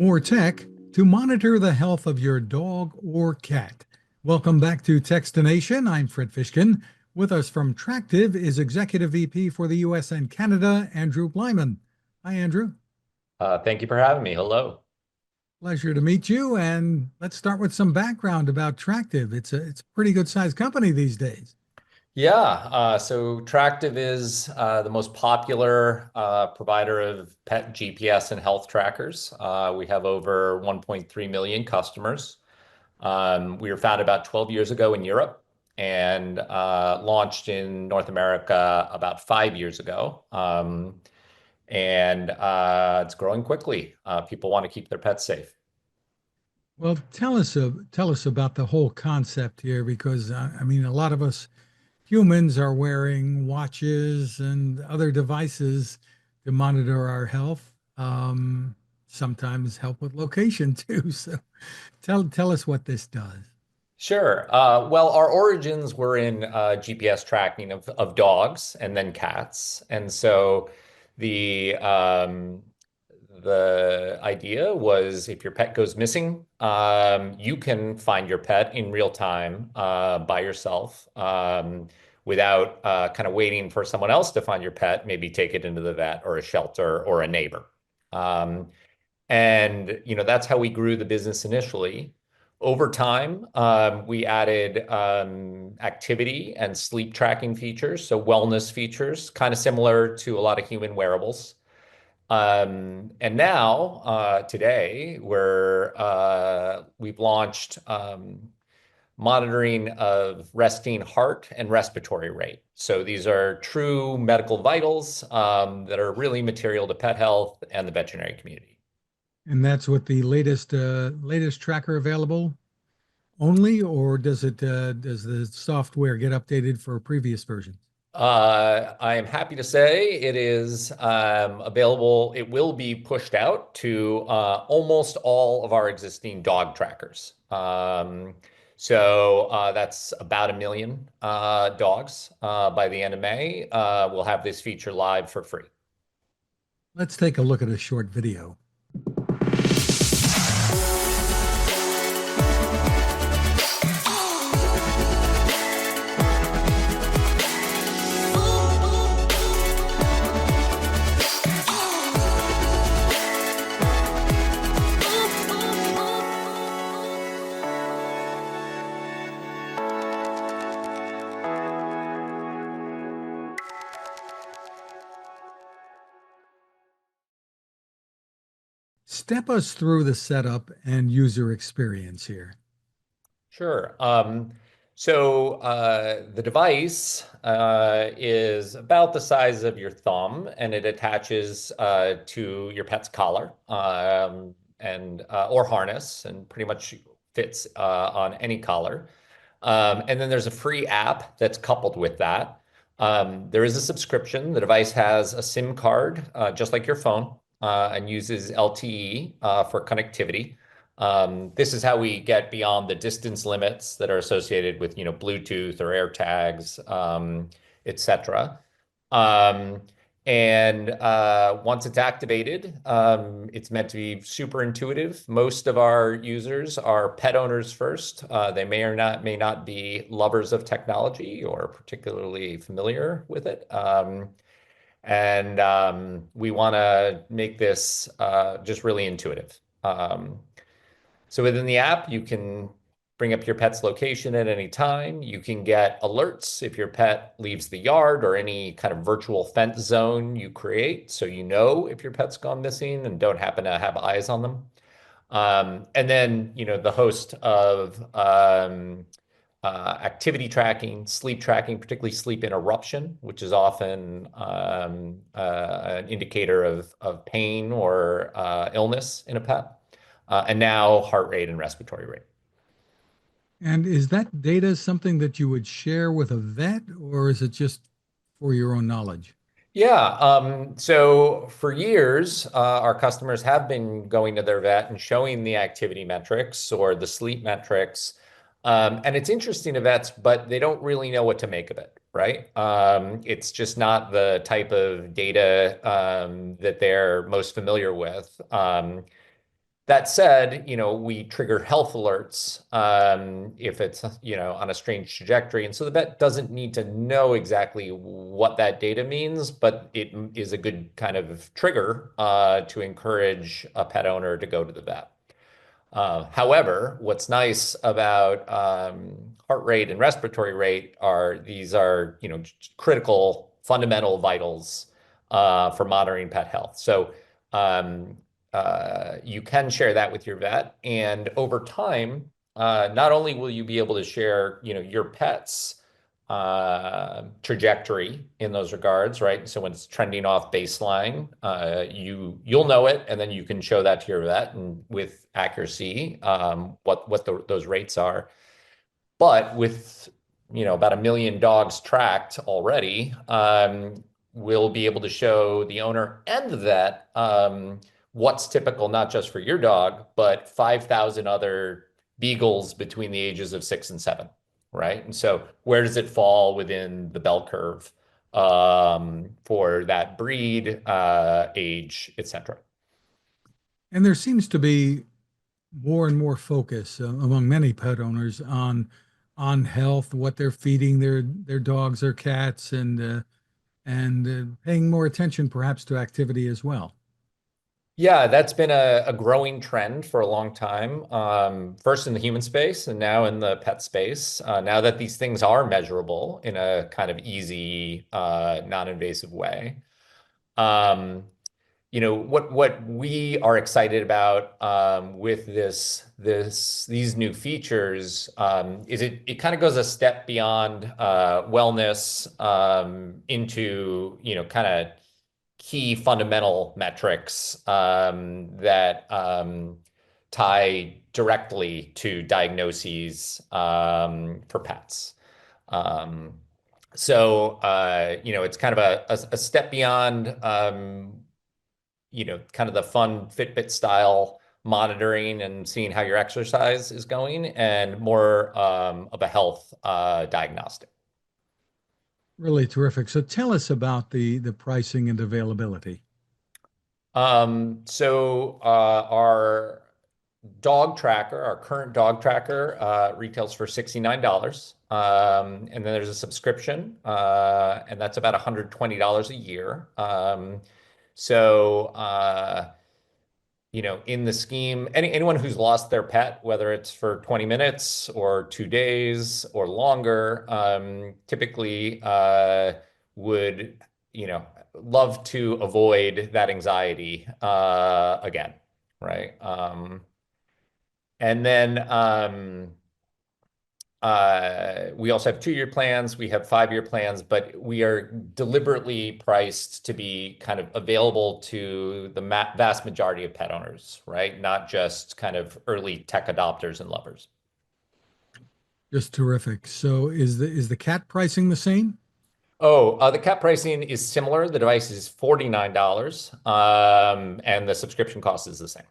more tech to monitor the health of your dog or cat. Welcome back to Techstination. I'm Fred Fishkin. With us from Tractive is Executive VP for the US and Canada, Andrew Bleiman. Hi, Andrew. Thank you for having me. Hello. Pleasure to meet you. And let's start with some background about Tractive. It's a pretty good sized company these days. Yeah, so Tractive is the most popular provider of pet GPS and health trackers. We have over 1.3 million customers. We were founded about 12 years ago in Europe and launched in North America about 5 years ago. And it's growing quickly. People want to keep their pets safe. Well, tell us about the whole concept here, because I mean, a lot of us humans are wearing watches and other devices to monitor our health. Sometimes help with location too. So tell us what this does. Sure. Well, our origins were in GPS tracking of dogs and then cats. And so the um, the idea was if your pet goes missing, you can find your pet in real time by yourself without kind of waiting for someone else to find your pet, maybe take it into the vet or a shelter or a neighbor. Um, and that's how we grew the business initially. Over time, we added activity and sleep tracking features, so wellness features, kind of similar to a lot of human wearables. And now, today, we've launched monitoring of resting heart and respiratory rate. So these are true medical vitals that are really material to pet health and the veterinary community. And that's what the latest tracker available only, or does the software get updated for previous versions? I am happy to say it is available. It will be pushed out to almost all of our existing dog trackers. So that's about 1 million dogs by the end of May. We'll have this feature live for free. Let's take a look at a short video. Step us through the setup and user experience here. Sure. So the device is about the size of your thumb, and it attaches to your pet's collar and or harness, and pretty much fits on any collar. And then there's a free app that's coupled with that. There is a subscription. The device has a SIM card, just like your phone, and uses LTE for connectivity. This is how we get beyond the distance limits that are associated with, Bluetooth or AirTags, etc. Um, and once it's activated, it's meant to be super intuitive. Most of our users are pet owners first. They may not be lovers of technology or particularly familiar with it. And we want to make this just really intuitive. So within the app, you can bring up your pet's location at any time. You can get alerts if your pet leaves the yard or any kind of virtual fence zone you create, so you know if your pet's gone missing and don't happen to have eyes on them. And then, the host of activity tracking, sleep tracking, particularly sleep interruption, which is often an indicator of pain or illness in a pet, and now heart rate and respiratory rate. And is that data something that you would share with a vet, or is it just for your own knowledge? Yeah. So for years, our customers have been going to their vet and showing the activity metrics or the sleep metrics. And it's interesting to vets, but they don't really know what to make of it, right? It's just not the type of data that they're most familiar with. That said, we trigger health alerts if it's, on a strange trajectory. And so the vet doesn't need to know exactly what that data means, but it is a good kind of trigger to encourage a pet owner to go to the vet. However, what's nice about heart rate and respiratory rate are these are, critical, fundamental vitals for monitoring pet health. So um, you can share that with your vet, and over time, not only will you be able to share, your pet's trajectory in those regards, right? So when it's trending off baseline, you'll know it, and then you can show that to your vet and with accuracy those rates are. But with about 1 million dogs tracked already, we'll be able to show the owner and the vet what's typical, not just for your dog, but 5,000 other beagles between the ages of 6 and 7, right? And so where does it fall within the bell curve for that breed, age, etc.? And there seems to be more and more focus among many pet owners on health, what they're feeding their dogs or cats, and paying more attention perhaps to activity as well. Yeah, that's been a growing trend for a long time. First in the human space and now in the pet space. Now that these things are measurable in a kind of easy, non-invasive way. What we are excited about with these new features is it kind of goes a step beyond wellness into kind of key fundamental metrics that tie directly to diagnoses for pets. Um, it's kind of a step beyond, kind of the fun Fitbit style monitoring and seeing how your exercise is going, and more of a health diagnostic. Really terrific. So tell us about the pricing and availability. Our dog tracker, our current dog tracker, retails for $69. And then there's a subscription, and that's about $120 a year. So, in the scheme, anyone who's lost their pet, whether it's for 20 minutes or 2 days or longer, typically would, love to avoid that anxiety again, right? And then we also have 2-year plans, we have 5-year plans, but we are deliberately priced to be kind of available to the vast majority of pet owners, right? Not just kind of early tech adopters and lovers. Just terrific. So is the cat pricing the same? Oh, the cat pricing is similar. The device is $49, and the subscription cost is the same.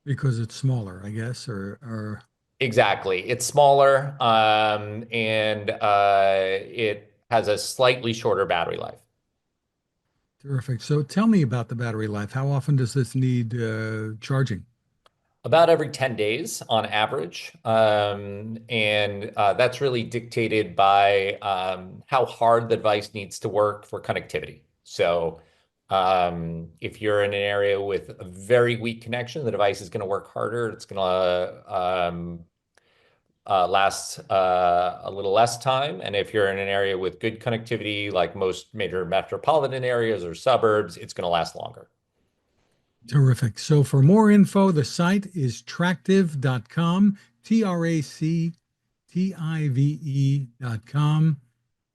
Because it's smaller, I guess, or Exactly. It's smaller, and it has a slightly shorter battery life. terrific. So tell me about the battery life. How often does this need charging? About every 10 days on average. And that's really dictated by how hard the device needs to work for connectivity. So if you're in an area with a very weak connection, the device is going to work harder. It's going to last a little less time. And if you're in an area with good connectivity, like most major metropolitan areas or suburbs, it's going to last longer. Terrific. So for more info, the site is tractive.com, TRACTIVE.com.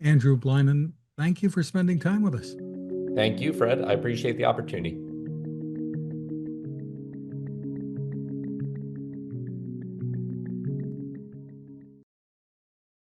Andrew Bleiman, thank you for spending time with us. Thank you, Fred. I appreciate the opportunity.